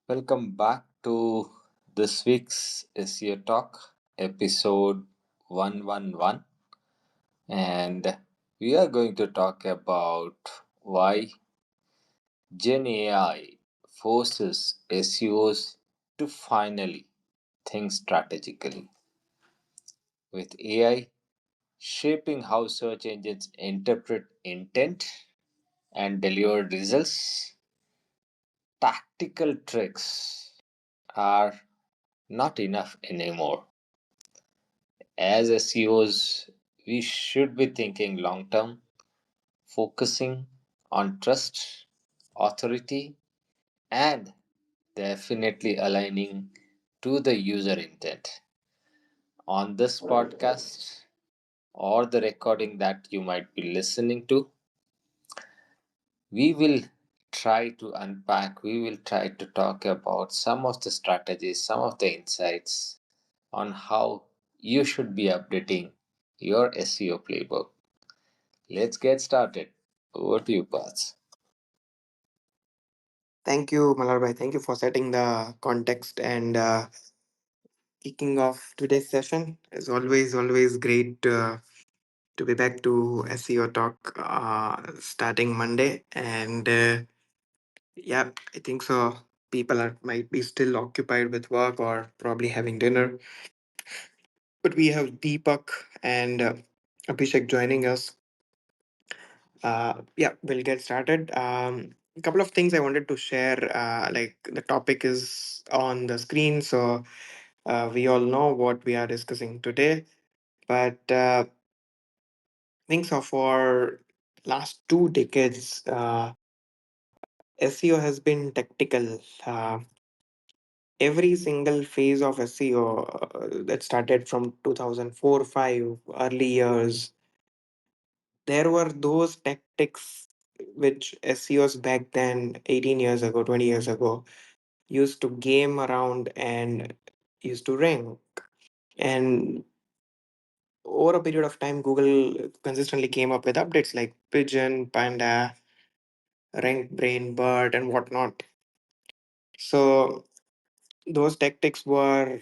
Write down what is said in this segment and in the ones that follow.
Welcome back to this week's SEO Talk, episode 111. And we are going to talk about why GenAI forces SEOs to finally think strategically. With AI shaping how search engines interpret intent and deliver results, tactical tricks are not enough anymore. As SEOs, we should be thinking long term, focusing on trust, authority, and definitely aligning to the user intent. On this podcast or the recording that you might be listening to, we will try to unpack, we will try to talk about some of the strategies, some of the insights on how you should be updating your SEO playbook. Let's get started. Over to you, Paz. Thank you, Malarbai. Thank you for setting the context and kicking off today's session. It's always great to be back to SEO Talk starting Monday. And yeah, I think so. People might be still occupied with work or probably having dinner. But we have Deepak and Abhishek joining us. Yeah, we'll get started. A couple of things I wanted to share. Like the topic is on the screen, so we all know what we are discussing today. But think so for last 2 decades, SEO has been tactical. Every single phase of SEO that started from 2004-5 early years, there were those tactics which SEOs back then, 18 years ago, 20 years ago, used to game around and used to rank. And over a period of time, Google consistently came up with updates like Pigeon, Panda, Rank Brain, Bird, and whatnot. So those tactics were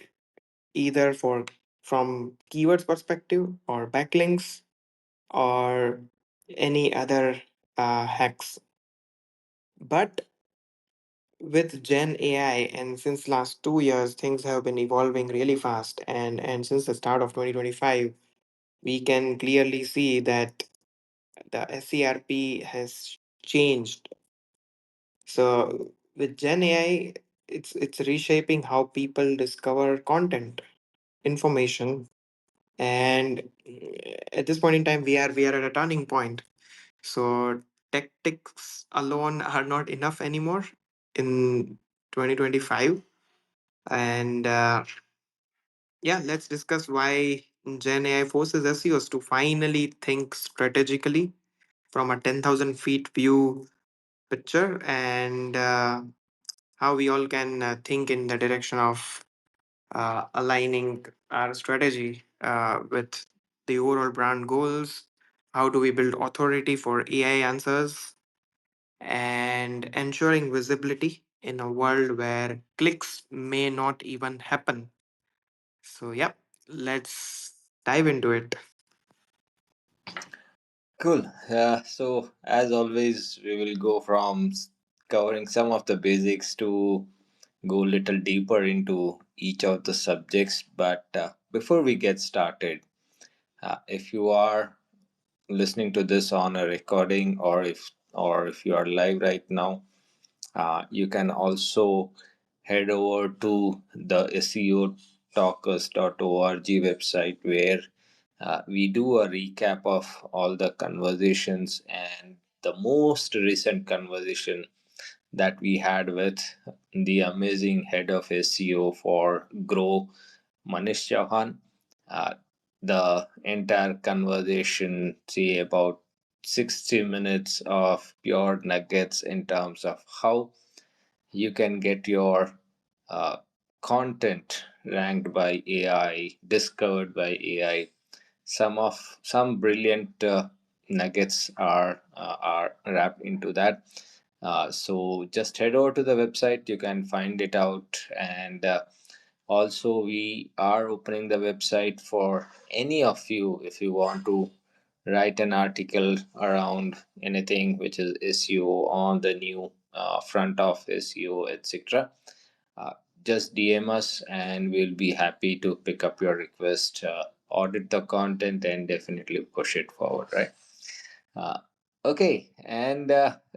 either for from keywords perspective or backlinks or any other hacks. But with Gen AI and since last 2 years, things have been evolving really fast. And since the start of 2025, we can clearly see that the SERP has changed. So with Gen AI, it's reshaping how people discover content, information, and at this point in time, we are at a turning point. So tactics alone are not enough anymore in 2025, and yeah, let's discuss why Gen AI forces SEOs to finally think strategically from a 10,000 feet view picture and how we all can think in the direction of aligning our strategy with the overall brand goals. How do we build authority for AI answers and ensuring visibility in a world where clicks may not even happen? So, yeah, let's dive into it. Cool. So, as always, we will go from covering some of the basics to go a little deeper into each of the subjects. But before we get started, if you are listening to this on a recording or if you are live right now, you can also head over to the SEOtalkers.org website where we do a recap of all the conversations and the most recent conversation that we had with the amazing head of SEO for Grow, Manish Chauhan. Uh, the entire conversation, say about 60 minutes of pure nuggets in terms of how you can get your uh, content ranked by AI, discovered by AI. Some brilliant nuggets are wrapped into that. So just head over to the website, you can find it out. And also, we are opening the website for any of you if you want to write an article around anything which is SEO on the new front of SEO, etc. Uh, just DM us and we'll be happy to pick up your request, audit the content, and definitely push it forward, right? Uh, okay, and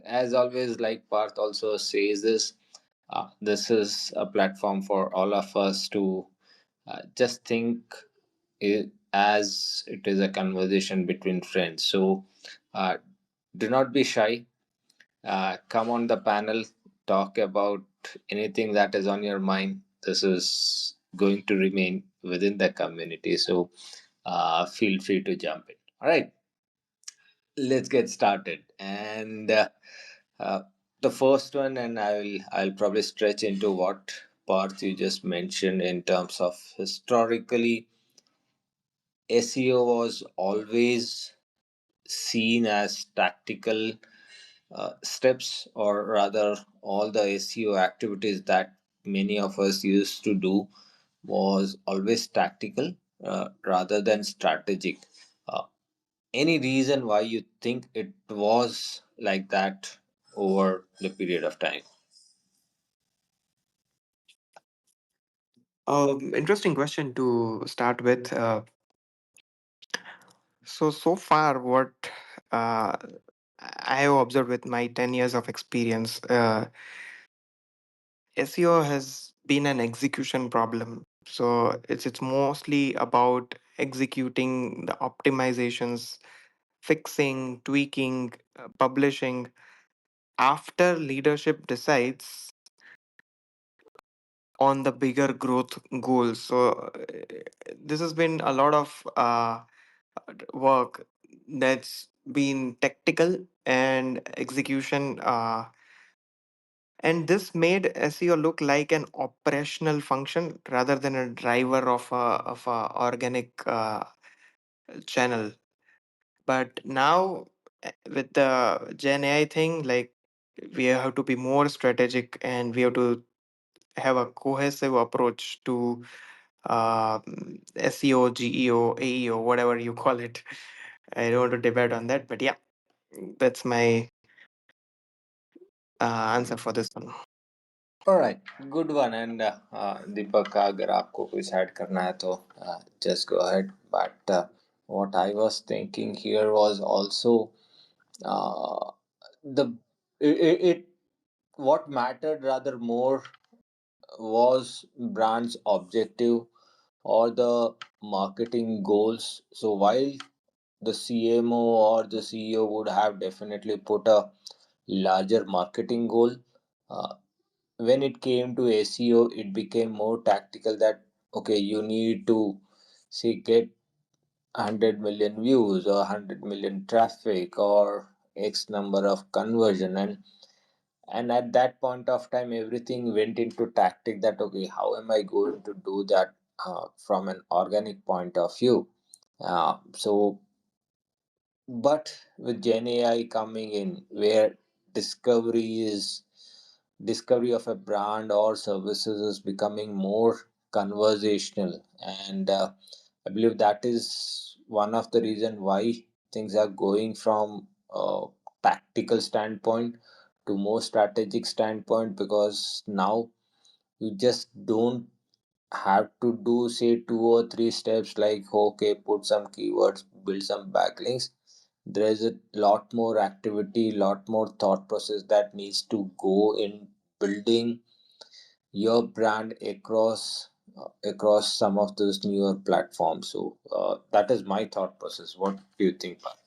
as always, like Parth also says this is a platform for all of us to just think it, as it is a conversation between friends. So uh, do not be shy. Come on the panel, talk about anything that is on your mind. This is going to remain within the community. So feel free to jump in. All right, let's get started. And uh, the first one, and I'll probably stretch into what Parth you just mentioned in terms of historically, SEO was always seen as tactical steps, or rather, all the SEO activities that many of us used to do was always tactical rather than strategic. Uh, any reason why you think it was like that over the period of time? Interesting question to start with. So far, what uh, I have observed with my 10 years of experience, SEO has been an execution problem. So it's mostly about executing the optimizations, fixing, tweaking, publishing after leadership decides on the bigger growth goals. So this has been a lot of work that's been tactical and execution. And this made SEO look like an operational function rather than a driver of a organic channel. But now with the Gen AI thing, like we have to be more strategic and we have to have a cohesive approach to SEO, GEO, AEO, whatever you call it. I don't want to debate on that, but yeah, that's my answer for this one. Alright, good one. And Deepak, अगर आपको कुछ add करना है तो just go ahead. But what I was thinking here was also uh, the it what mattered rather more was brand's objective or the marketing goals. So while the CMO or the CEO would have definitely put a larger marketing goal, uh, when it came to SEO, it became more tactical that okay, you need to say get 100 million views or 100 million traffic or X number of conversion, and at that point of time everything went into tactic that okay, how am I going to do that from an organic point of view. So but with Gen AI coming in, where discovery is discovery of a brand or services is becoming more conversational, and I believe that is one of the reason why things are going from a tactical standpoint to more strategic standpoint, because now you just don't have to do say 2 or 3 steps like okay, put some keywords, build some backlinks. There is a lot more activity, lot more thought process that needs to go in building your brand across some of those newer platforms. So that is my thought process. What do you think, Parth?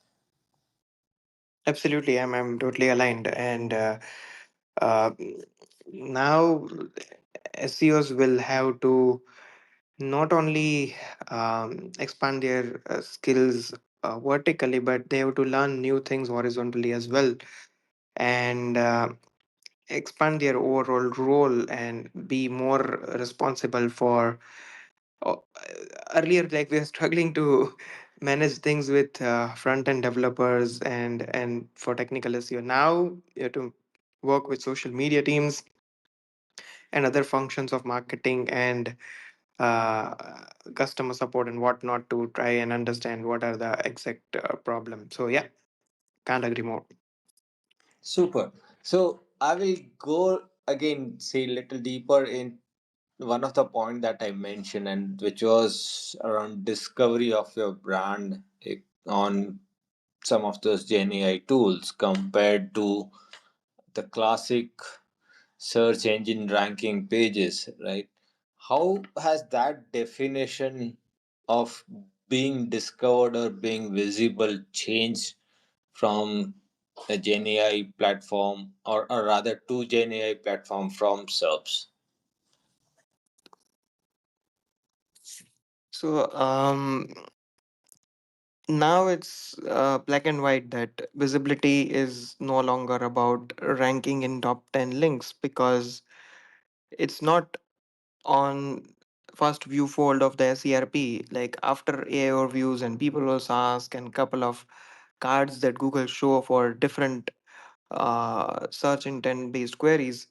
Absolutely, I'm totally aligned. And uh, now SEOs will have to not only expand their skills vertically, but they have to learn new things horizontally as well, and expand their overall role and be more responsible for. Earlier, like we were struggling to manage things with front end developers and for technical SEO. Now you have to work with social media teams and other functions of marketing and uh, customer support and whatnot to try and understand what are the exact problems. So yeah, can't agree more. Super. So I will go again, say little deeper in one of the point that I mentioned, and which was around discovery of your brand on some of those GenAI tools compared to the classic search engine ranking pages, right? How has that definition of being discovered or being visible changed from a GenAI platform, or rather two GenAI platform from SERPs? So now it's black and white that visibility is no longer about ranking in top 10 links because it's not on first view fold of the SERP. Like after AI overviews and people also ask and couple of cards that Google show for different search intent based queries,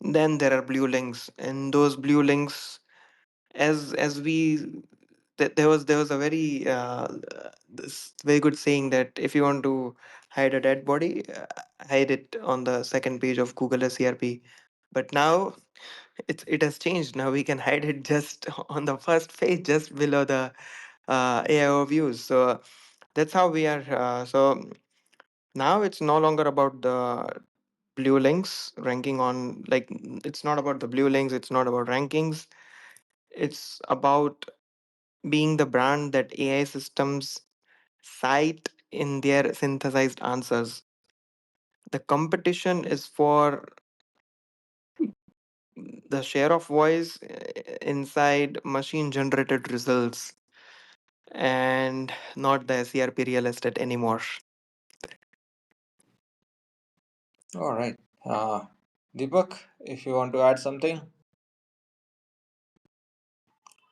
then there are blue links, and those blue links, as we there was a this very good saying that if you want to hide a dead body, hide it on the second page of Google SERP. But now it has changed. Now we can hide it just on the first page, just below the AI overviews. So that's how we are. So now it's no longer about the blue links ranking on, like, it's not about the blue links. It's not about rankings. It's about being the brand that AI systems cite in their synthesized answers. The competition is for the share of voice inside machine generated results and not the SERP real estate anymore. All right. Deepak, if you want to add something,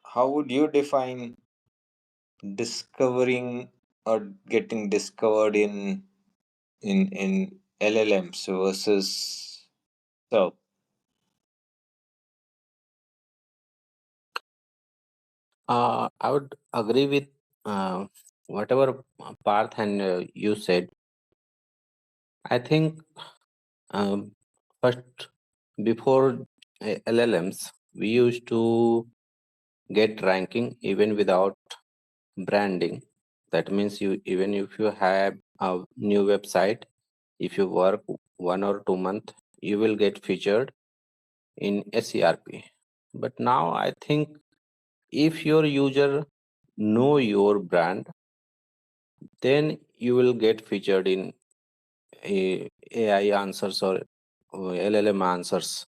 how would you define discovering or getting discovered in LLMs versus so? I would agree with whatever Parth and you said. I think um, first, before LLMs, we used to get ranking even without branding. That means you, even if you have a new website, if you work 1 or 2 months, you will get featured in SERP. But now I think if your user know your brand, then you will get featured in AI answers or LLM answers.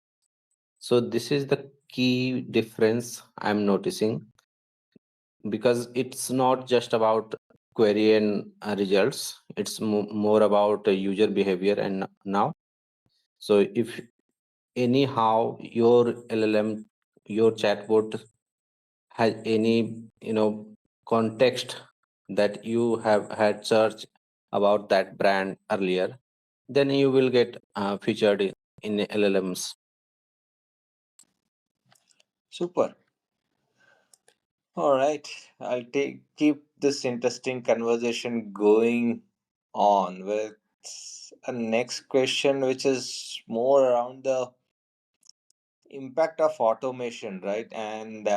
So this is the key difference I'm noticing, because it's not just about query and results. It's more about user behavior. And now, so if anyhow your LLM, your chatbot has any context that you have had search about that brand earlier, then you will get featured in LLMs. Super. All right. I'll keep this interesting conversation going on with a next question, which is more around the impact of automation, right? And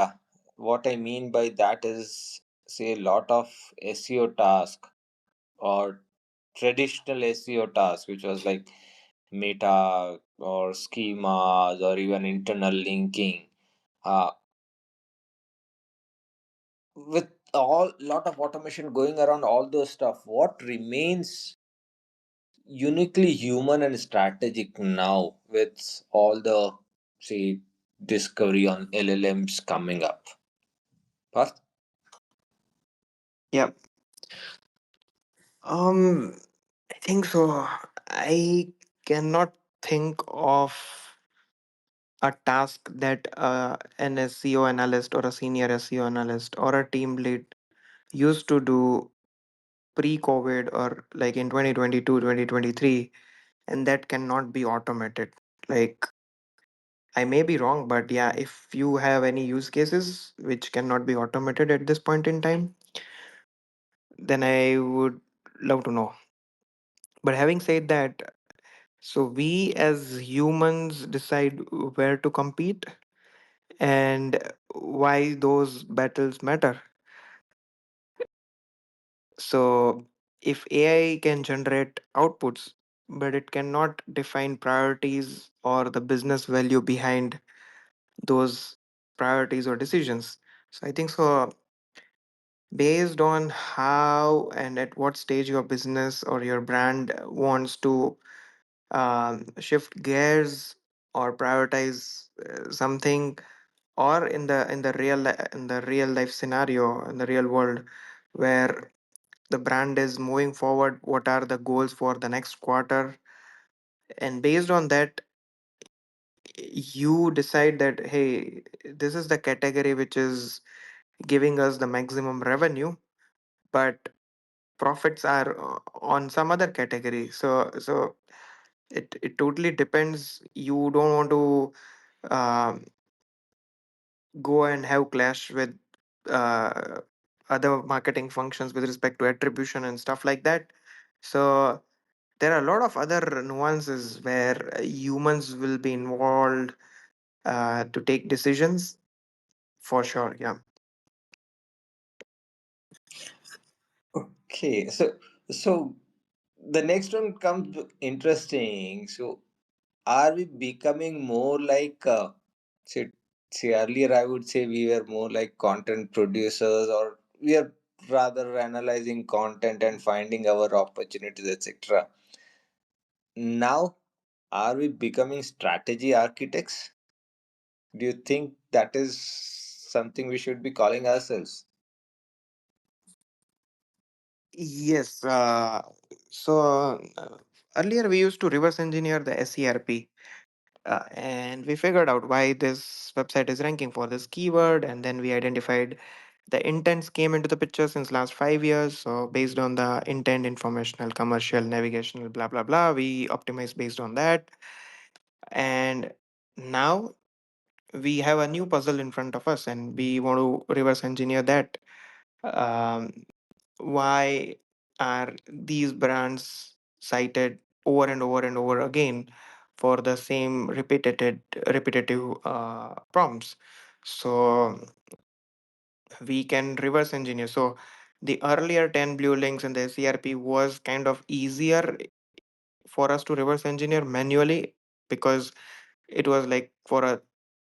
what I mean by that is, say, a lot of SEO task or traditional SEO tasks, which was like meta or schemas or even internal linking. Uh, with all lot of automation going around all those stuff, what remains uniquely human and strategic now with all the, say, discovery on LLMs coming up? Parth? Yep. Um, I think so. I cannot think of a task that an SEO analyst or a senior SEO analyst or a team lead used to do pre-COVID or like in 2022, 2023. and that cannot be automated. Like, I may be wrong, but yeah, if you have any use cases which cannot be automated at this point in time, then I would love to know. But having said that, so we as humans decide where to compete and why those battles matter. So if AI can generate outputs, but it cannot define priorities or the business value behind those priorities or decisions. So I think so, based on how and at what stage your business or your brand wants to shift gears or prioritize something, or in the real life scenario, in the real world, where the brand is moving forward, what are the goals for the next quarter, and based on that you decide that, hey, this is the category which is giving us the maximum revenue, but profits are on some other category. So it totally depends. You don't want to um, go and have clash with uh, other marketing functions with respect to attribution and stuff like that. So there are a lot of other nuances where humans will be involved to take decisions, for sure. Yeah. Okay, so the next one comes interesting. So are we becoming more like say, say earlier I would say we were more like content producers, or we are rather analyzing content and finding our opportunities, etc. Now, are we becoming strategy architects? Do you think that is something we should be calling ourselves? Yes. So earlier we used to reverse engineer the SERP, and we figured out why this website is ranking for this keyword, and then we identified the intents came into the picture since last 5 years. So based on the intent, informational, commercial, navigational, blah blah blah, we optimize based on that. And now we have a new puzzle in front of us, and we want to reverse engineer that. Um, why are these brands cited over and over and over again for the same repetitive prompts? So we can reverse engineer. So the earlier 10 blue links in the CRP was kind of easier for us to reverse engineer manually, because it was like for a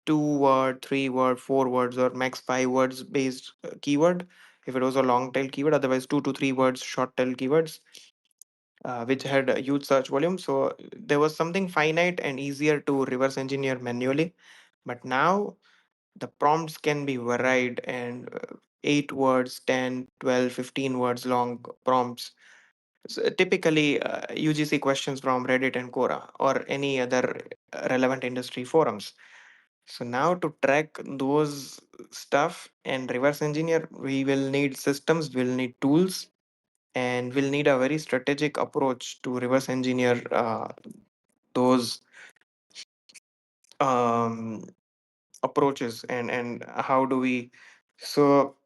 2 word, 3 word, 4 words, or max 5 words based keyword. If it was a long tail keyword, otherwise 2 to 3 words short tail keywords, which had a huge search volume. So there was something finite and easier to reverse engineer manually. But now the prompts can be varied, and 8 words, 10, 12, 15 words long prompts. So typically, UGC questions from Reddit and Quora or any other relevant industry forums. So now to track those stuff and reverse engineer, we will need systems, we'll need tools, and we'll need a very strategic approach to reverse engineer those um, approaches. And how do we? So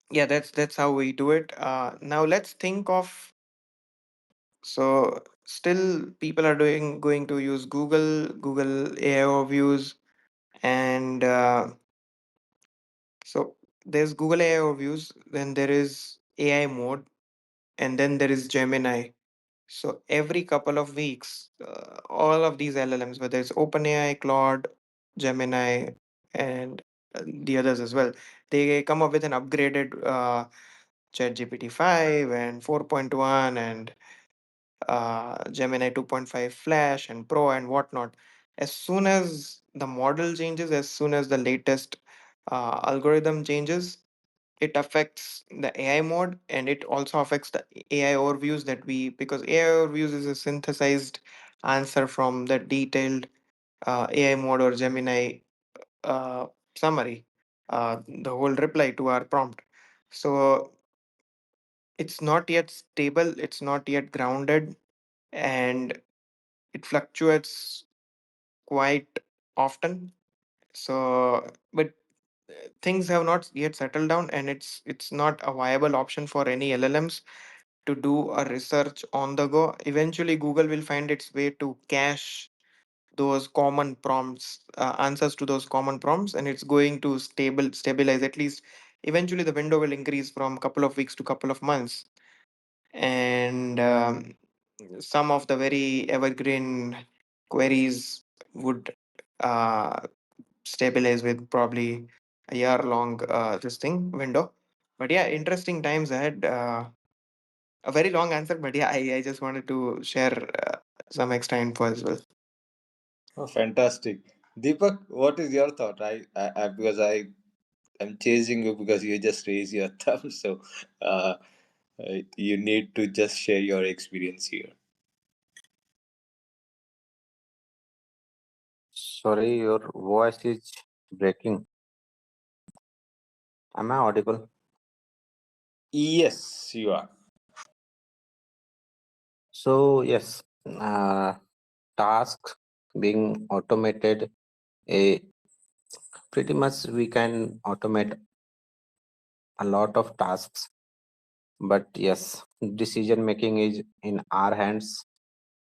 yeah, that's how we do it. Now let's think of, so still people are doing going to use Google AI overviews, and so there's Google AI overviews, then there is AI mode, and then there is Gemini. So every couple of weeks, all of these LLMs, whether it's OpenAI, Claude, Gemini, and the others as well, they come up with an upgraded ChatGPT 5 and 4.1 and Gemini 2.5 Flash and Pro and whatnot. As soon as the model changes, as soon as the latest algorithm changes, it affects the AI mode, and it also affects the AI overviews that we, because AI overviews is a synthesized answer from the detailed AI mode or Gemini uh, summary, the whole reply to our prompt. So it's not yet stable, it's not yet grounded, and it fluctuates quite often. So, but things have not yet settled down, and it's not a viable option for any LLMs to do a research on the go. Eventually, Google will find its way to cache those common prompts, answers to those common prompts, and it's going to stabilize. At least eventually the window will increase from couple of weeks to couple of months, and some of the very evergreen queries would uh, stabilize with probably a year long this thing window. But yeah, interesting times ahead. A very long answer, but yeah, I just wanted to share some extra info as well. Oh, fantastic. Deepak, what is your thought? Because I'm chasing you because you just raise your thumb, so uh, you need to just share your experience here. Sorry, your voice is breaking. Am I audible? Yes, you are. So yes, tasks being automated. A Pretty much we can automate a lot of tasks, but yes, decision making is in our hands.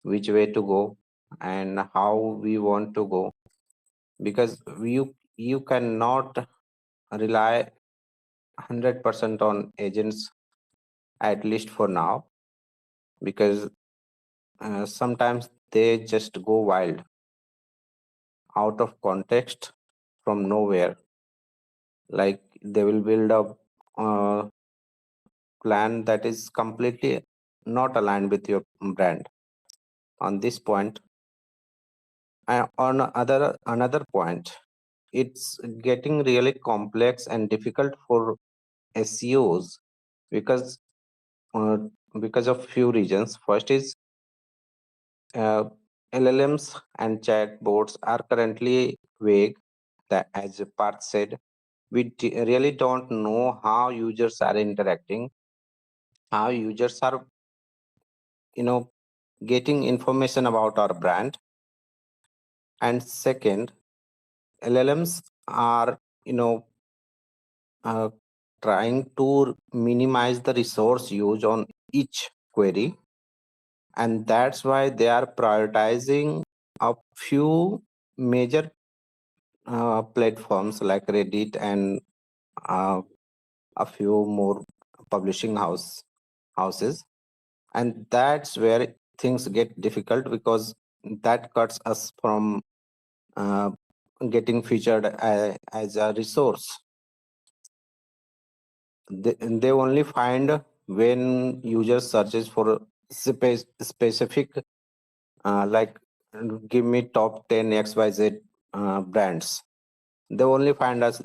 Which way to go and how we want to go, because you cannot rely 100% on agents, at least for now, because sometimes they just go wild, out of context, from nowhere. Like they will build a uh, plan that is completely not aligned with your brand. On this point, on another point, it's getting really complex and difficult for SEOs, because uh, because of few reasons. First is uh, LLMs and chatbots are currently vague. That, as Parth said, we really don't know how users are interacting, how users are, you know, getting information about our brand. And second, LLMs are, uh, trying to minimize the resource use on each query, and that's why they are prioritizing a few major platforms like Reddit and uh, a few more publishing houses. And that's where things get difficult, because that cuts us from uh, getting featured as a resource. They only find when users searches for specific, like give me top 10 XYZ brands. They only find us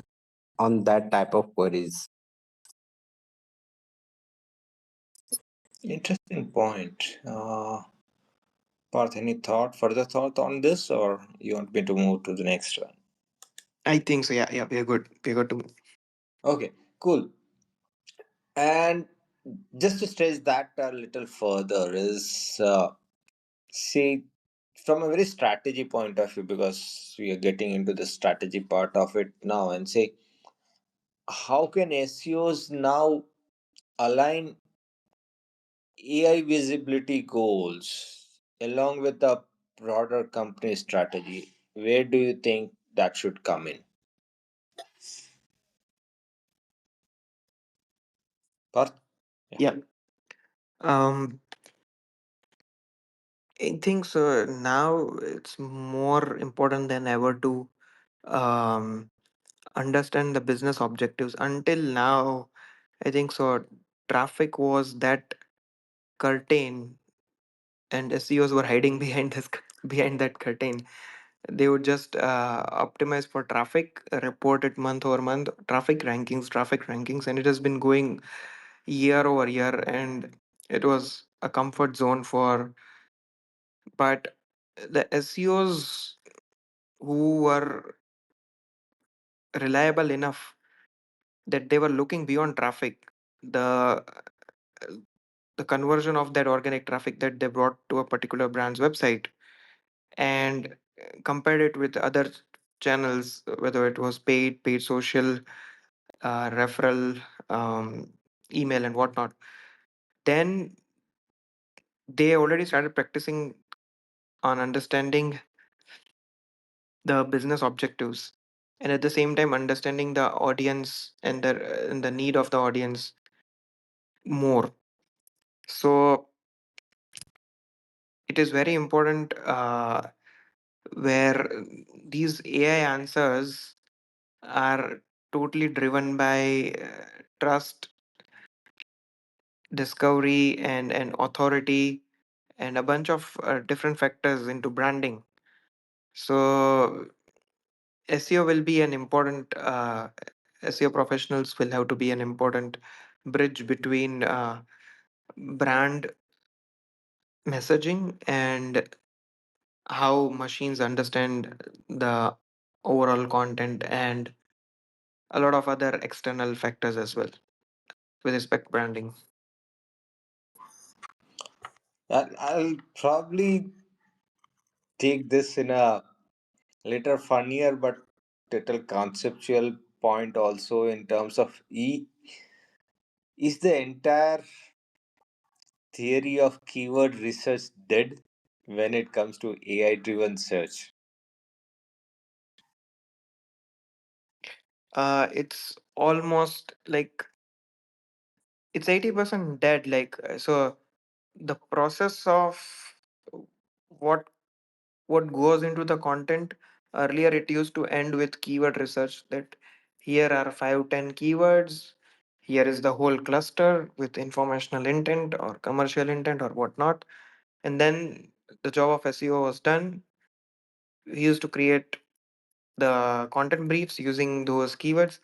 on that type of queries. Interesting point. Parth, any further thought on this, or you want me to move to the next one? I think so. Yeah, yeah, we're good. We're good to. Okay, cool. And just to stress that a little further is, see, from a very strategy point of view, because we are getting into the strategy part of it now, and say, how can SEOs now align AI visibility goals along with the broader company strategy? Where do you think that should come in? Parth? Yeah. Yeah. Um, I think so. Now it's more important than ever to um, understand the business objectives. Until now, I think so. Traffic was that curtain, and SEOs were hiding behind behind that curtain. They would just optimize for traffic, report it month over month, traffic rankings, and it has been going year over year, and it was a comfort zone for. But the SEOs who were reliable enough that they were looking beyond traffic, the the conversion of that organic traffic that they brought to a particular brand's website, and compared it with other channels, whether it was paid social, referral, email, and whatnot. Then they already started practicing on understanding the business objectives, and at the same time understanding the audience and the need of the audience more. So it is very important, where these AI answers are totally driven by trust, discovery, and authority, and a bunch of different factors into branding. So SEO will be an important SEO professionals will have to be an important bridge between brand messaging and how machines understand the overall content and a lot of other external factors as well with respect branding. I'll probably take this in a little funnier but little conceptual point also in terms of is the entire theory of keyword research dead when it comes to AI driven search? It's almost like it's 80% dead. So the process of what what goes into the content, earlier it used to end with keyword research, that here are 5-10 keywords, here is the whole cluster with informational intent or commercial intent or whatnot, and then the job of SEO was done. We used to create the content briefs using those keywords,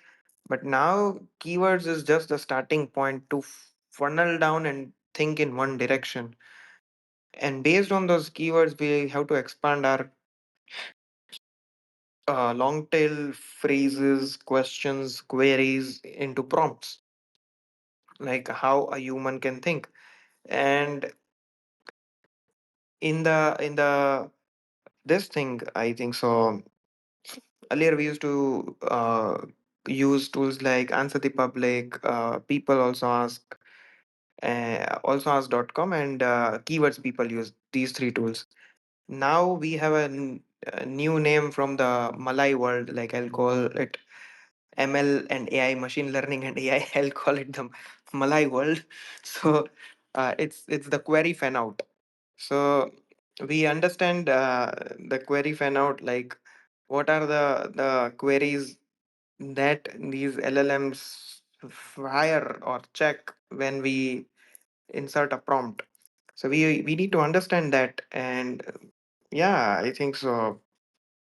but now keywords is just the starting point to funnel down and think in one direction, and based on those keywords we have to expand our long tail phrases, questions, queries into prompts, like how a human can think. And in the this thing, I think so. Earlier, we used to use tools like Answer the Public, People also ask.com, and Keywords People use these three tools. Now we have a new name from the Malay world, like I'll call it ML and AI, machine learning and AI. I'll call it the Malay world. So it's the query fan out. So we understand the query fan out, like what are the queries that these LLMs fire or check when we insert a prompt. So we need to understand that, and yeah, I think so.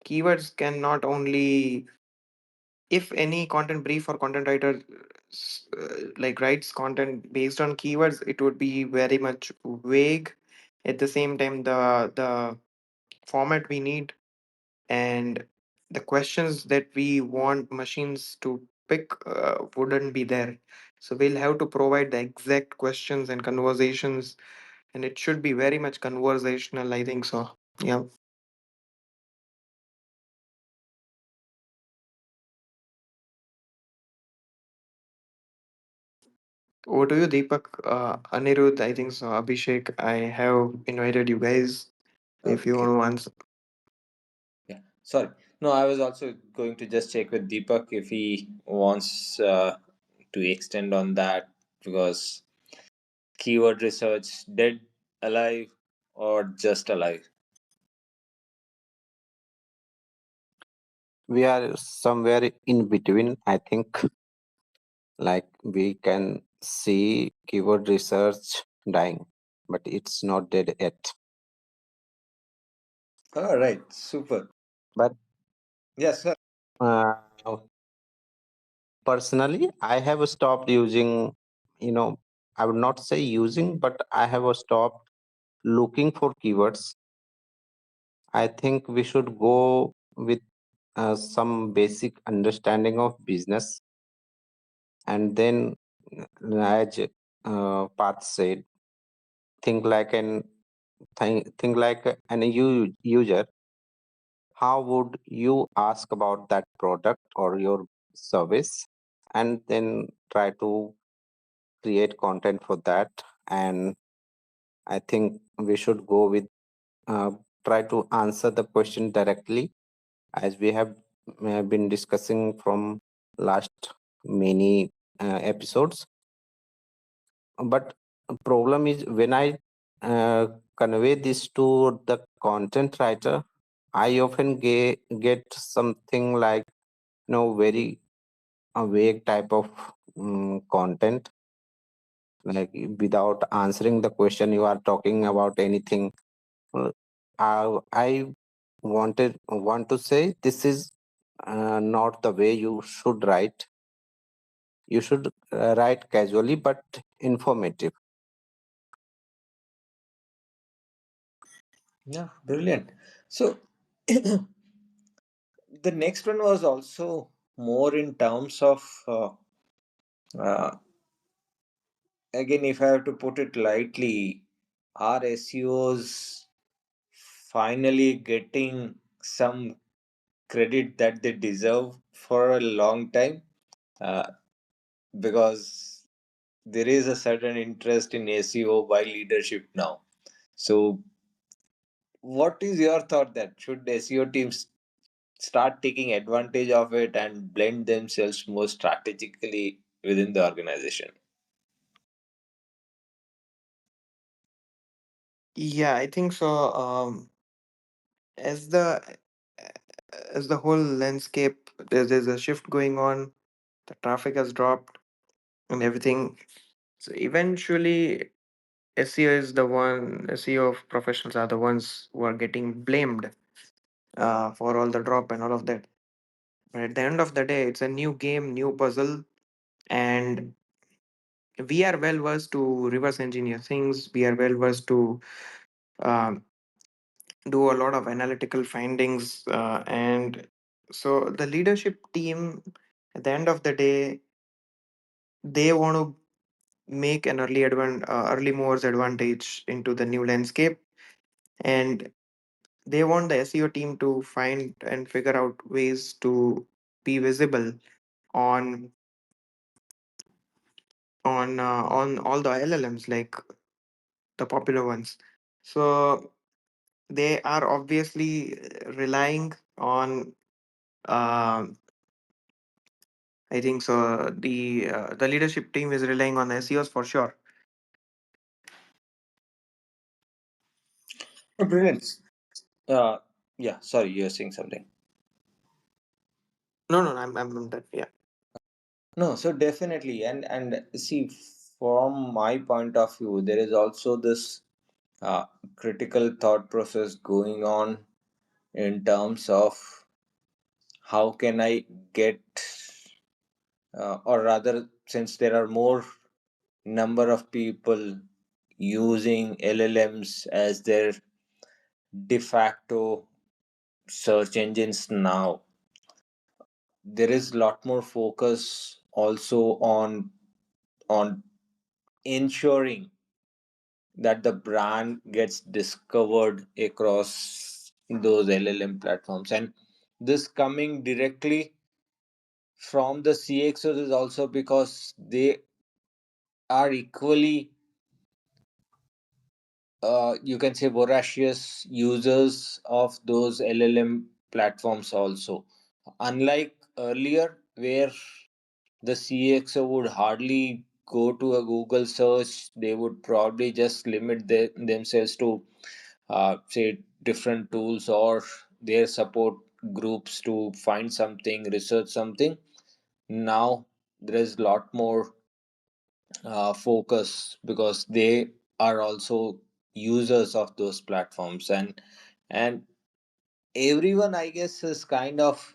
Keywords can not only, if any content brief or content writer like writes content based on keywords, it would be very much vague. At the same time, the format we need and the questions that we want machines to pick wouldn't be there. So we'll have to provide the exact questions and conversations, and it should be very much conversational, I think so. Yeah. Over to you, Deepak. Anirudh, I think so. Abhishek, I have invited you guys if you want Okay. to answer. Yeah. Sorry. No, I was also going to just check with Deepak if he wants to extend on that, because keyword research dead, alive, or just alive? We are somewhere in between, I think. Like we can see keyword research dying, but it's not dead yet. All right. Super. But Yes, sir. uh, personally, I have stopped using, you know, I would not say using, but I have stopped looking for keywords. I think we should go with some basic understanding of business, and then, as Path said, think like an think like an user. how would you ask about that product or your service, and then try to create content for that. And I think we should go with uh, try to answer the question directly, as we have been discussing from last many episodes. But problem is, when I convey this to the content writer, I often get something like, very a vague type of content, like without answering the question you are talking about anything. I want to say, this is not the way you should write. You should write casually but informative. Yeah, brilliant. So the next one was also more in terms of uh, again, if I have to put it lightly, are SEOs finally getting some credit that they deserve for a long time? Uh, because there is a certain interest in SEO by leadership now. So, what is your thought that should SEO teams start taking advantage of it and blend themselves more strategically within the organization? Yeah, I think so. As the as the whole landscape, there's a shift going on. The traffic has dropped and everything. So eventually, SEO is the one. SEO of professionals are the ones who are getting blamed for all the drop and all of that. But at the end of the day, it's a new game, new puzzle, and we are well versed to reverse engineer things. We are well versed to um, do a lot of analytical findings, and so the leadership team, at the end of the day, they want to make an early movers advantage into the new landscape, and they want the SEO team to find and figure out ways to be visible on on all the LLMs, like the popular ones. So they are obviously relying on. um I think so. The leadership team is relying on SEOs for sure. Oh, brilliant. Uh, yeah, sorry, you're saying something. No, no, I'm that. Yeah. No, so definitely, and see, from my point of view, there is also this critical thought process going on in terms of how can I get, or rather, since there are more number of people using LLMs as their de facto search engines now, there is a lot more focus also on ensuring that the brand gets discovered across those LLM platforms. And this coming directly from the CXOs is also because they are equally, you can say, voracious users of those LLM platforms also. Unlike earlier, where the CXO would hardly go to a Google search, they would probably just limit themselves to, say, different tools or their support groups to find something, research something. Now there is a lot more focus because they are also users of those platforms, and everyone, I guess, is kind of,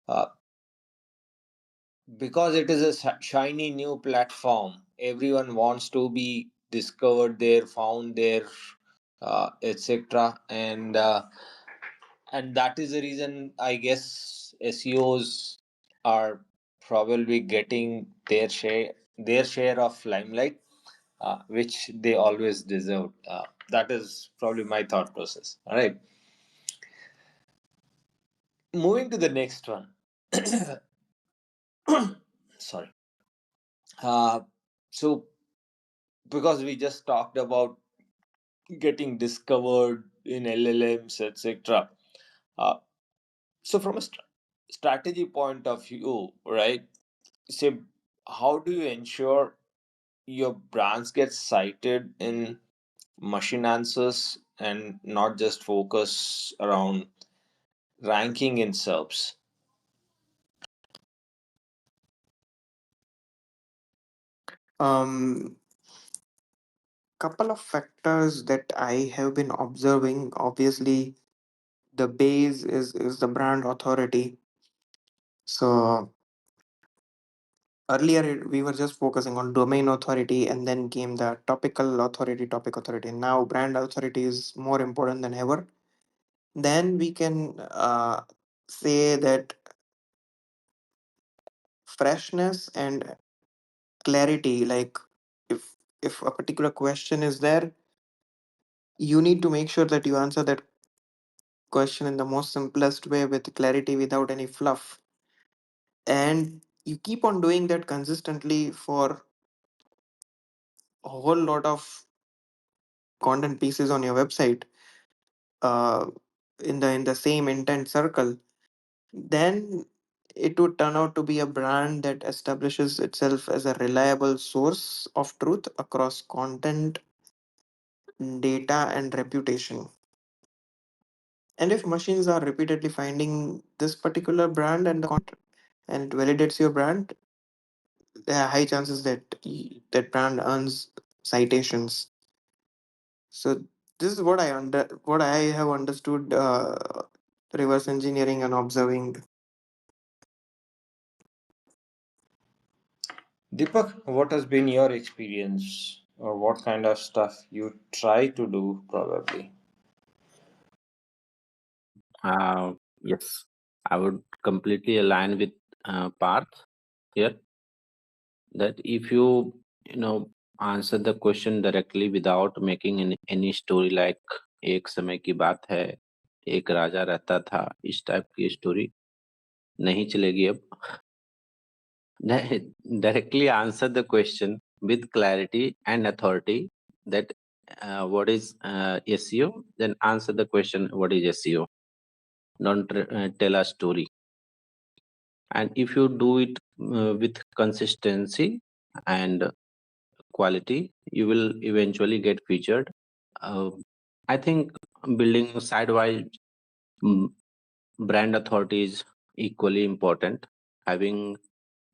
uh, because it is a shiny new platform, everyone wants to be discovered there, found there, etc. And that is the reason, I guess, SEOs are probably getting their share of limelight, which they always deserved. That is probably my thought process. All right. Moving to the next one. Sorry. Uh, so, because we just talked about getting discovered in LLMs, etc. Uh, so, from a strategy point of view, right? Say, how do you ensure your brands get cited in machine answers and not just focus around ranking in SERPs? Um, Couple of factors that I have been observing. Obviously, the base is the brand authority. So earlier we were just focusing on domain authority, and then came the topical authority, topic authority. Now brand authority is more important than ever. Then we can say that freshness and clarity, like if a particular question is there, you need to make sure that you answer that question in the most simplest way with clarity, without any fluff. And you keep on doing that consistently for a whole lot of content pieces on your website, uh, in the same intent circle, then it would turn out to be a brand that establishes itself as a reliable source of truth across content, data, and reputation. And if machines are repeatedly finding this particular brand and the content, and it validates your brand, there are high chances that that brand earns citations. So this is what I have understood, reverse engineering and observing. Deepak, what has been your experience, or what kind of stuff you try to do probably? Uh, yes, I would completely align with Parth here, that if you answer the question directly without making any story, like एक समय की बात है, एक राजा रहता था, इस type की स्टोरी नहीं चलेगी अब. Directly answer the question with clarity and authority, that what is SEO, then answer the question what is SEO. Don't tell a story. And if you do it with consistency and quality, you will eventually get featured. uh, I think building sidewise mm, brand authority is equally important. Having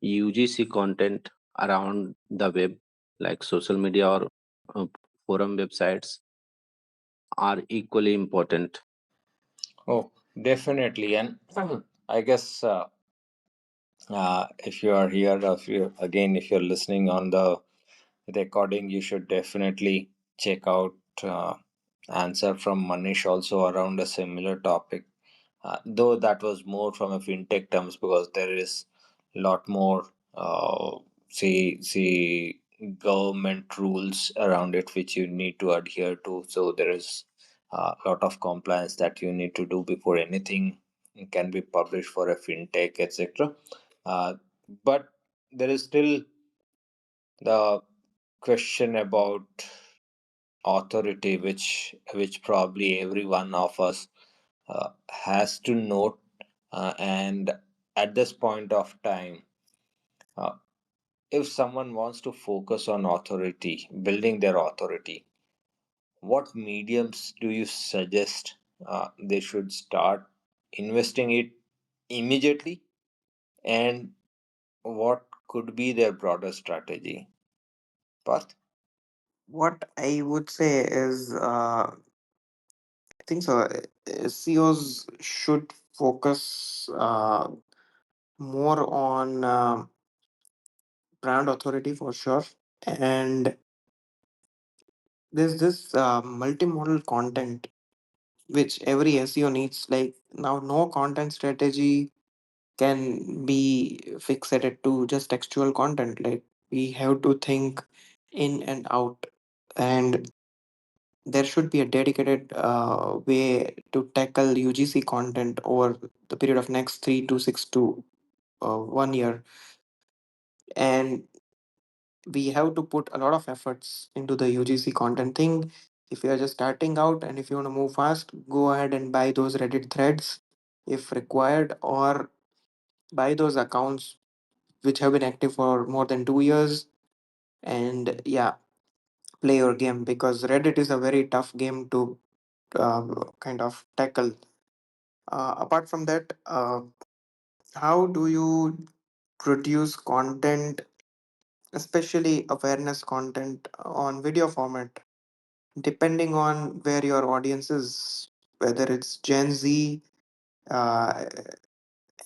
UGC content around the web, like social media or uh, forum websites, are equally important. Oh, definitely. And I guess if you are here, if you're listening on the recording, you should definitely check out answer from Manish also around a similar topic. Though that was more from a fintech terms, because there is a lot more see government rules around it which you need to adhere to. So there is a lot of compliance that you need to do before anything can be published for a fintech, etc. But there is still the question about authority, which probably every one of us has to note. And at this point of time, uh, if someone wants to focus on authority, building their authority, what mediums do you suggest they should start investing it immediately, and what could be their broader strategy? Path? What I would say is, I think so. CEOs should focus more on brand authority for sure. And there's this multimodal content which every SEO needs. Like now, no content strategy can be fixated to just textual content. Like we have to think in and out. And there should be a dedicated way to tackle UGC content over the period of next 3 to 6 to 1 year. And we have to put a lot of efforts into the UGC content thing. If you are just starting out and if you want to move fast, go ahead and buy those Reddit threads if required, or buy those accounts which have been active for more than 2 years. And yeah, play your game, because Reddit is a very tough game to kind of tackle. Apart from that, how do you produce content, especially awareness content on video format, depending on where your audience is, whether it's Gen Z? Uh,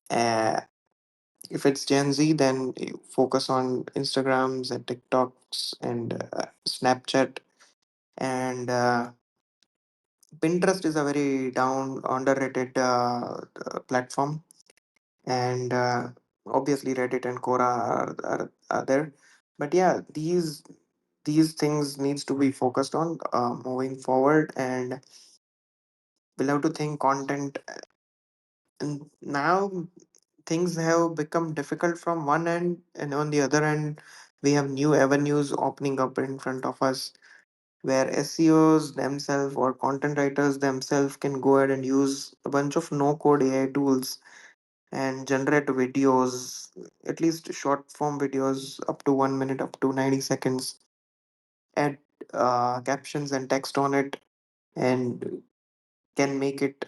uh, if it's Gen Z, then you focus on Instagrams and TikToks and Snapchat. And Pinterest is a very down underrated platform. And obviously Reddit and Quora are there. But yeah, these things needs to be focused on moving forward, and we'll have to think content. And now things have become difficult from one end, and on the other end we have new avenues opening up in front of us, where SEOs themselves or content writers themselves can go ahead and use a bunch of no code AI tools and generate videos, at least short form videos up to 1 minute, up to 90 seconds, add captions and text on it, and can make it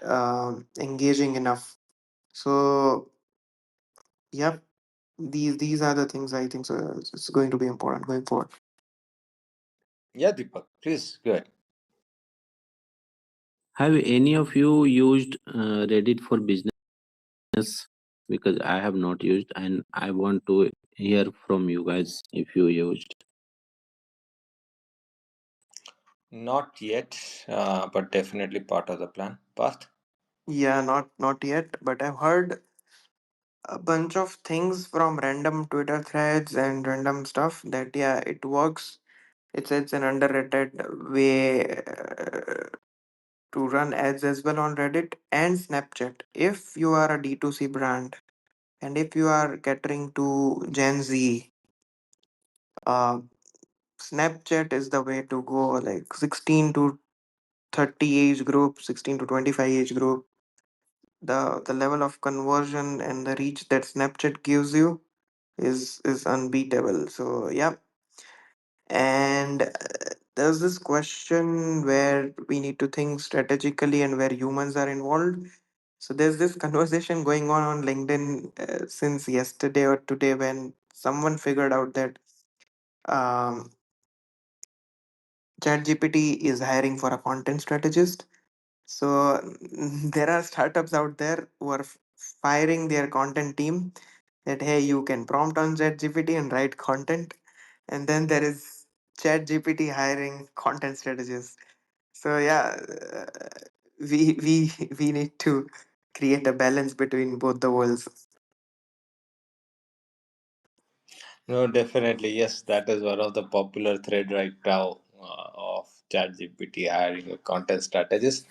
engaging enough. So, yep, these are the things I think so it's going to be important going forward. Yeah, Deepak, please go ahead. Have any of you used Reddit for business? Because I have not used, and I want to hear from you guys if you used. Not yet, but definitely part of the plan. Path? Yeah, not yet, but I've heard a bunch of things from random Twitter threads and random stuff that yeah, it works. It's an underrated way to run ads as well on Reddit and Snapchat. If you are a D2C brand and if you are catering to Gen Z, uh, Snapchat is the way to go. Like 16 to 30 age group, 16 to 25 age group, the level of conversion and the reach that Snapchat gives you is unbeatable. So yeah, and there's this question where we need to think strategically and where humans are involved. So there's this conversation going on LinkedIn since yesterday or today, when someone figured out that um, ChatGPT is hiring for a content strategist. So there are startups out there who are firing their content team, that hey, you can prompt on ChatGPT and write content. And then there is ChatGPT hiring content strategists. So yeah, we we need to create a balance between both the worlds. No, definitely. Yes, that is one of the popular thread right now of ChatGPT hiring a content strategist.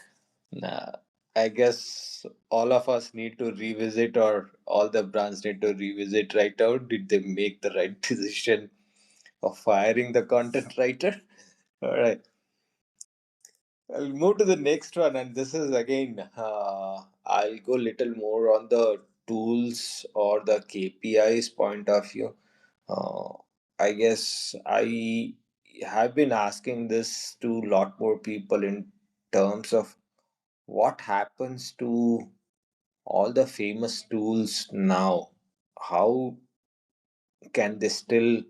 Uh, I guess all of us need to revisit, or all the brands need to revisit right now. Did they make the right decision of hiring the content writer? All right. I'll move to the next one, and this is again, I'll go little more on the tools or the KPIs point of view. Uh, I guess I have been asking this to a lot more people in terms of what happens to all the famous tools now. How can they still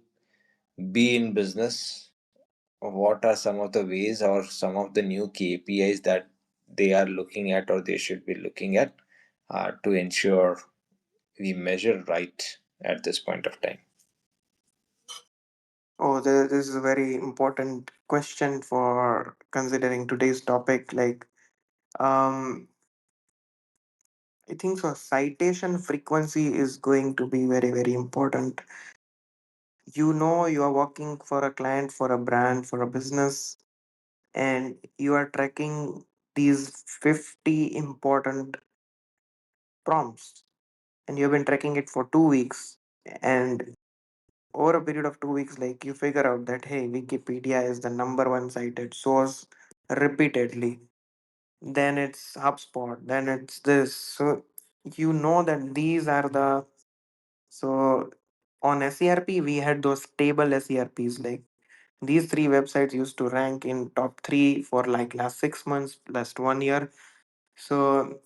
be in business? What are some of the ways or some of the new KPIs that they are looking at or they should be looking at to ensure we measure right at this point of time? Oh, this is a very important question for considering today's topic. Like, um, I think so. Citation frequency is going to be very, very important. You know, you are working for a client, for a brand, for a business. and you are tracking these 50 important prompts, and you've been tracking it for 2 weeks, and over a period of 2 weeks, like, you figure out that, hey, Wikipedia is the number one cited source repeatedly, then it's HubSpot, then it's this. So you know that these are the, so on SERP we had those stable SERPs, like these three websites used to rank in top three for like last 6 months, last 1 year. So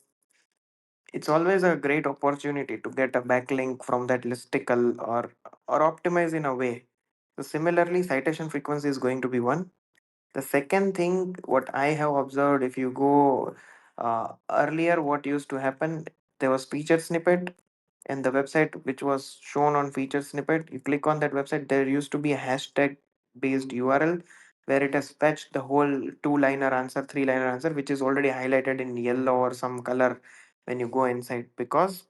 it's always a great opportunity to get a backlink from that listicle, or optimize in a way. So similarly, citation frequency is going to be one. The second thing, what I have observed, if you go earlier, what used to happen, there was feature snippet, and the website which was shown on feature snippet, you click on that website, there used to be a hashtag based URL where it has fetched the whole two-liner answer, three-liner answer, which is already highlighted in yellow or some color when you go inside, because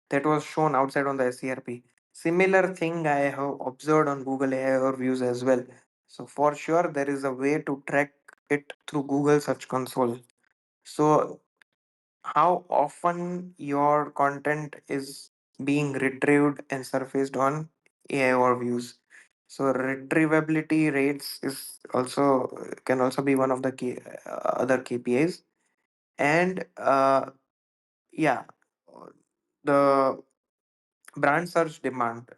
that was shown outside on the SERP. Similar thing I have observed on Google AI overviews as well. So for sure, there is a way to track it through Google Search Console. So how often your content is being retrieved and surfaced on AI overviews. So retrievability rates is also, can also be one of the key other KPIs. And yeah, the brand search demand,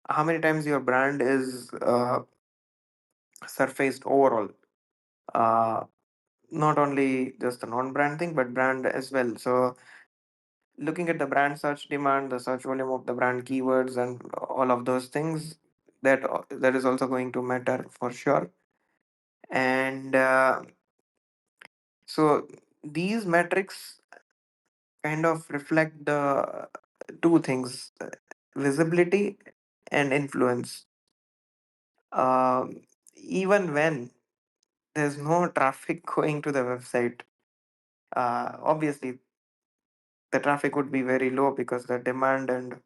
how many times your brand is surfaced overall, uh, not only just the non-brand thing but brand as well. So looking at the brand search demand, the search volume of the brand keywords, and all of those things, that is also going to matter for sure. And so these metrics kind of reflect the two things, visibility and influence. Even when there's no traffic going to the website, obviously the traffic would be very low because the demand, and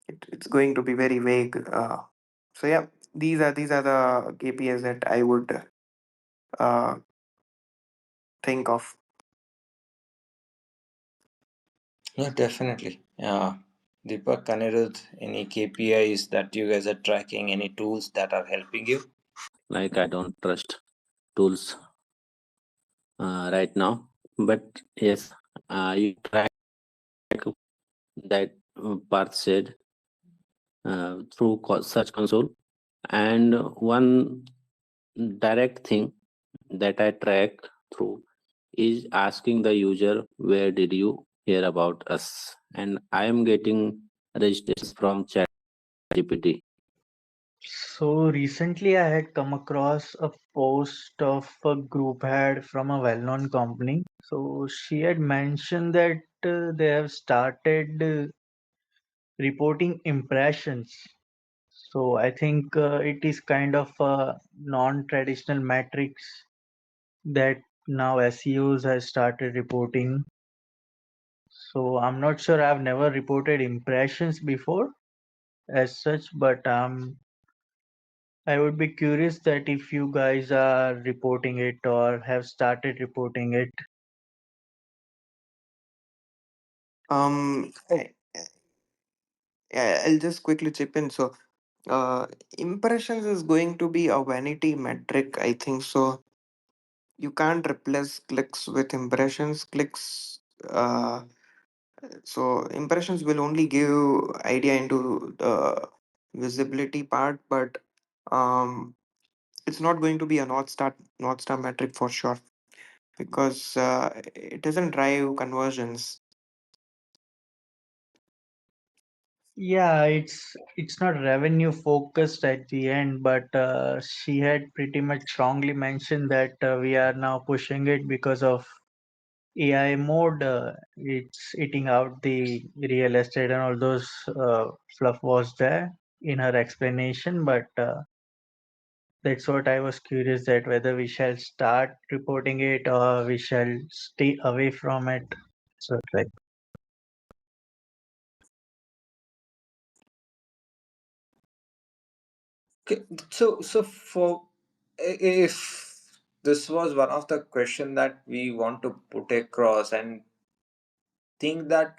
it's going to be very vague. So yeah, these are the KPIs that I would uh, think of. Yeah, definitely. Deepak, Anirudh, any KPIs that you guys are tracking, any tools that are helping you? Like I don't trust tools right now, but yes, you track that Parth said through Search Console, and one direct thing that I track through is asking the user, where did you hear about us? And I am getting registrations from ChatGPT. So recently I had come across a post of a group head from a well-known company. So she had mentioned that they have started reporting impressions. So I think it is kind of a non-traditional metrics that now SEOs has started reporting. So I'm not sure, I've never reported impressions before as such, but I would be curious that if you guys are reporting it or have started reporting it. I- I'll just quickly chip in. So impressions is going to be a vanity metric, I think. So you can't replace clicks with impressions. So impressions will only give idea into the visibility part, but um, it's not going to be a north star metric for sure, because it doesn't drive conversions. Yeah, it's not revenue focused at the end, but she had pretty much strongly mentioned that we are now pushing it because of AI mode. It's eating out the real estate and all those fluff was there in her explanation, but that's what I was curious, that whether we shall start reporting it or we shall stay away from it. So like, Okay, so for if this was one of the question that we want to put across, and think that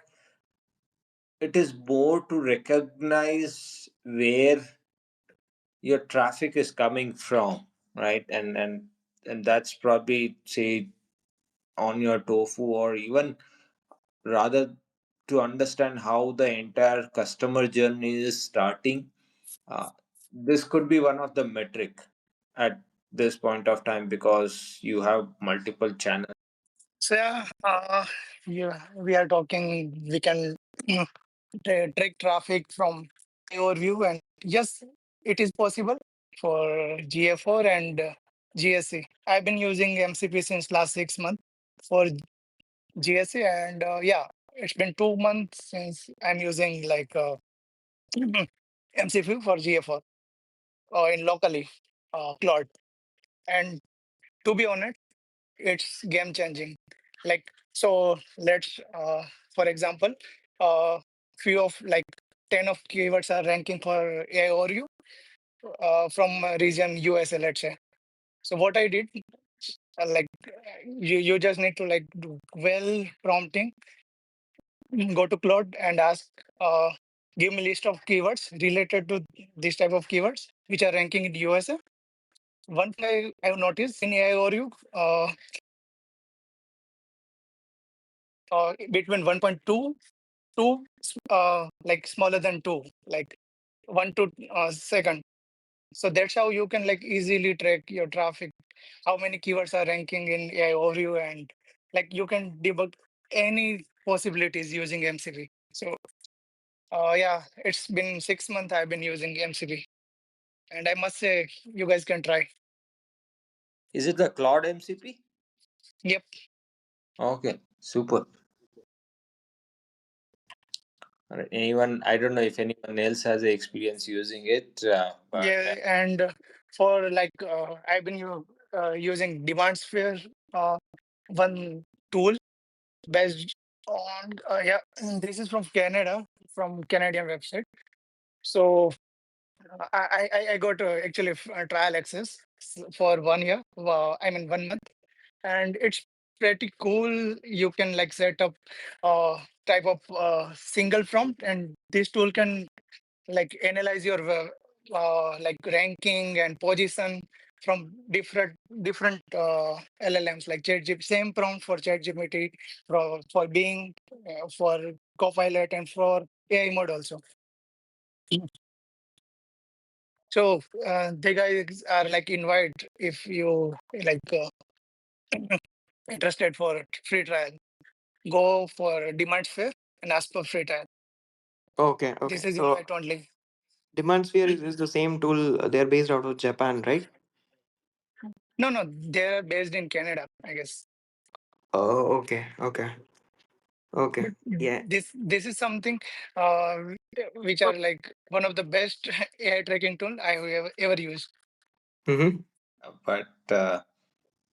it is more to recognize where your traffic is coming from, right? And that's probably, say, on your tofu, or even rather to understand how the entire customer journey is starting. uh, this could be one of the metric at this point of time, because you have multiple channels. So yeah, we are talking. We can track traffic from overview, and yes, it is possible for GA4 and GSC. I've been using MCP since last 6 months for GSC, and yeah, it's been 2 months since I'm using like MCP for GA4 in locally Claude. And to be honest, it's game changing. Like, so let's for example, few of like 10 of keywords are ranking for AI overview from region USA, let's say. So what I did, like you just need to like do well prompting, go to Claude and ask, give me list of keywords related to this type of keywords which are ranking in USA. One thing I've noticed in AI overview, between 1.2 to like smaller than 2, like 1 to second. So that's how you can like easily track your traffic, how many keywords are ranking in AI overview, and like you can debug any possibilities using MCP. So yeah, it's been 6 months I've been using MCP, and I must say you guys can try. Is it the Cloud MCP? Yep. Okay, super. All right. Anyone? I don't know if anyone else has a experience using it, but Yeah, and for like I've been using demand sphere, one tool based on yeah, this is from Canada, from Canadian website. So I got actually trial access for 1 year. I mean 1 month, and it's pretty cool. You can like set up type of single prompt, and this tool can like analyze your like ranking and position from different LLMs like ChatGPT. Same prompt for ChatGPT, for Bing, for Copilot, and for AI mode also. So the guys are like invite if you like interested for free trial. Go for demand sphere and ask for free trial. Okay, This okay. is So invite only. Demand Sphere is the same tool. They're based out of Japan, right? No, they're based in Canada, I guess. Oh, okay, okay, okay. But Yeah. this is something uh, which are like one of the best AI tracking tool I have ever used. Mm-hmm. but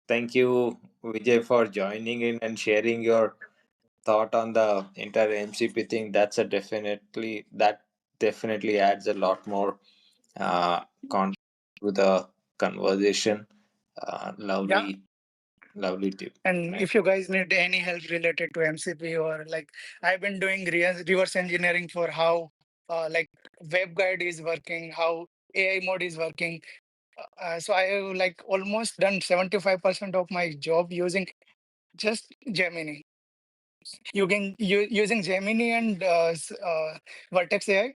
thank you, Vijay, for joining in and sharing your thought on the entire MCP thing. That definitely adds a lot more context to the conversation. Yeah. Lovely tip. And if you guys need any help related to MCP, or like I've been doing reverse engineering for how like web guide is working, how AI mode is working. So I have like almost done 75% of my job using just Gemini. You can using Gemini and Vertex AI.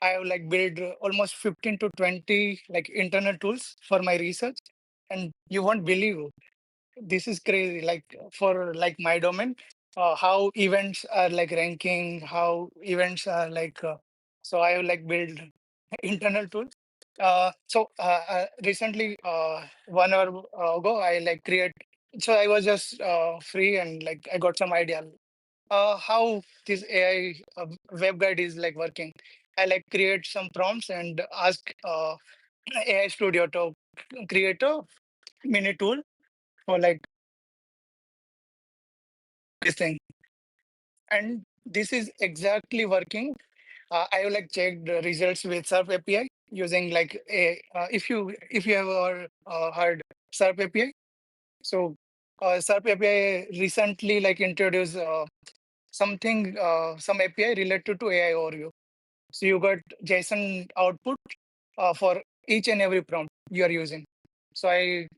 I have like built almost 15 to 20 like internal tools for my research, and you won't believe this is crazy. Like for like my domain, how events are like ranking, how events are like. So I have like built internal tools. Recently, 1 hour ago, I like create. So I was just free, and like I got some idea how this AI web guide is like working. I like create some prompts and ask AI Studio to create a mini tool for like this thing, and this is exactly working. I have like checked the results with SERP API using like a if you have heard SERP API. So SERP API recently like introduced something, some API related to AI overview. So you got JSON output for each and every prompt you are using. So I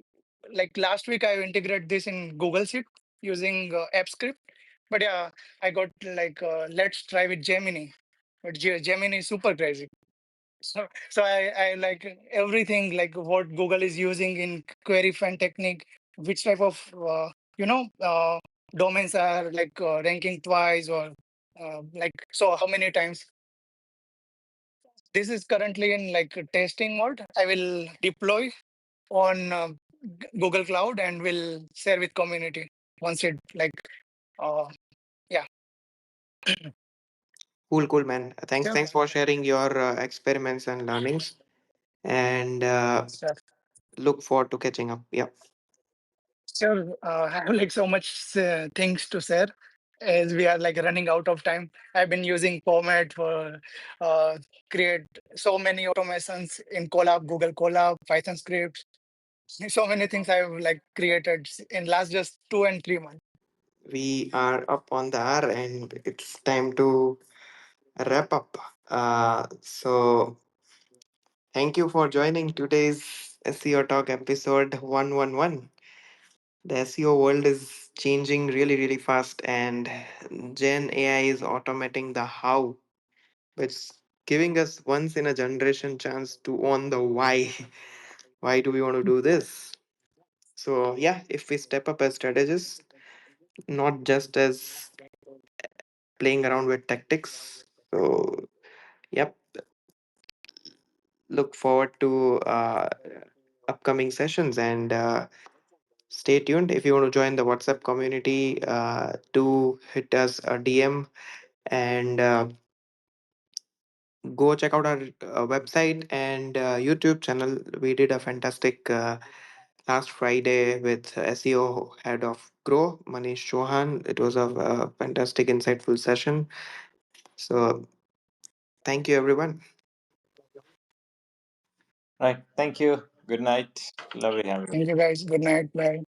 like last week I integrated this in Google Sheet using app script. But yeah, I got like let's try with Gemini. But Gemini is super crazy. So I like everything like what Google is using in query find technique, which type of domains are like ranking twice or like so how many times. This is currently in like testing mode. I will deploy on Google Cloud and will share with community once it like uh, yeah. Cool, man. Thanks, Sure. thanks for sharing your experiments and learnings. And Sure. look forward to catching up. Yeah. Sure. I have like so much things to share as we are like running out of time. I've been using Format for uh, create so many automations in Colab, Google Colab, Python scripts. So many things I've like created in last just 2 and 3 months. We are up on the hour and it's time to wrap up. So thank you for joining today's SEO Talk episode 111. The SEO world is changing really, really fast, and Gen AI is automating the how, which is giving us once in a generation chance to own the why. Why do we want to do this? So yeah, if we step up as strategists, not just as playing around with tactics. So yep, look forward to upcoming sessions and stay tuned. If you want to join the WhatsApp community, do hit us a DM and go check out our website and YouTube channel. We did a fantastic last Friday with SEO head of Grow, Manish Chauhan. It was a fantastic, insightful session. So thank you, everyone. Right. Thank you. Good night. Lovely having you. Thank you guys. Good night. Bye.